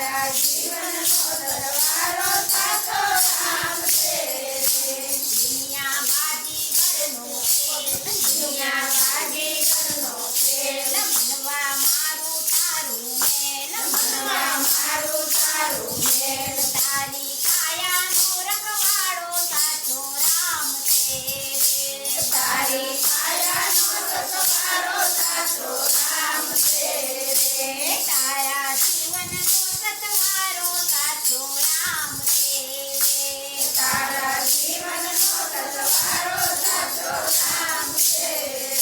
તારા જીવનનો સરવારો સાચો રામ છે રે. દુનિયા બાજીગરનો ખેલ, દુનિયા બાજીગરનો ખેલ, મનવા મારું તારું મેલ, મનવા મારું તારું મેલ. તારી કાયાનો રખવાડો સાચો રામ છે રે. તારી કાયાનો સથવારો સાચો રામ છે રે. તારા જીવનનો સતવારો સાચો રામ છે રે. તારા જીવનનો સથવારો સાચો રામ છે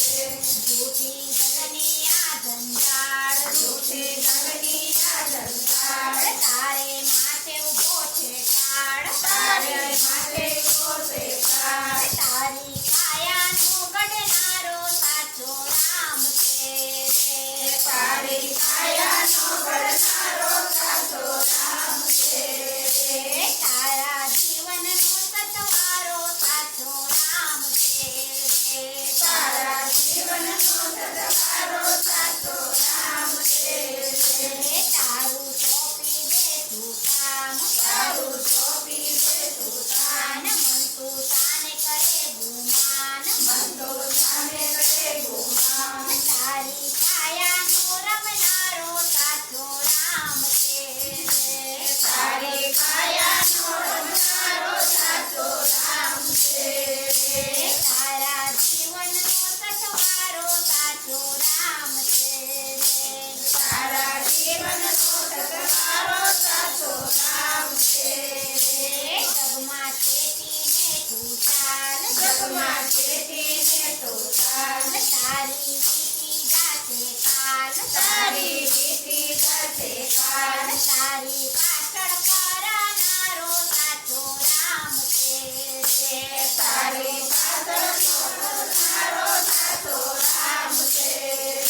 રે. જૂઠી જગની આ જંજાળ, જૂઠી જગની આ જંજાળ, તારે માથે ઊભો છે કાળ, તારે માટે કોસે કાળ. તારી કાયાનો ઘડનારો સાચો રામ છે રે. તારી કાયાનો ઘડનારો સાચો રામ છે રે. તારા જીવનનો સતવારો સાચો રામ છે રે. તારા જીવનનો સથવારો સાચો રામ છે રે. તારું સોંપી દેતું કામ, તારું સોંપી દેતું કામ, મન તું તાને કરે ગુમાન, મન તો સામે કરે ગુમાન. તારી કાયાનો રમનારો સાચો રામ છે રે. તારી કાયાનો રમનારો સાચો રામ છે રે. તારા જીવનનો સથવારો સાચો રામ છે રે. તારા જીવનનો સથવારો સાચો રામ છે રે. જગમાં ચેતીને તું ચાલ, જગમાં ચેતીને તો ચાલ, તારી રીતિ જાતે કાલ, તારી રીતિ જાતે કાલ. તારી પાછળ કરનારો સાચો રામ છે રે. તારી પાછળનો કરનારો સાચો રામ છે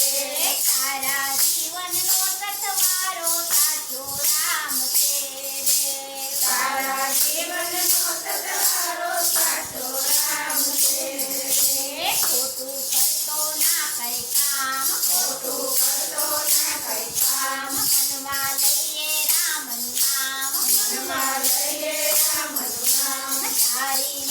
રે. તારા જીવનનો સથવારો સાચો રામ છે રે. તારા જીવનનો સથવારો સાચો રામ છે રે. ખોટું કરતો ના કઈ કામ, ખોટું કરતો ના કઈ કામ, મનવા લઈએ રામનું નામ, મનમાં લઈએ રામનું નામ. તારી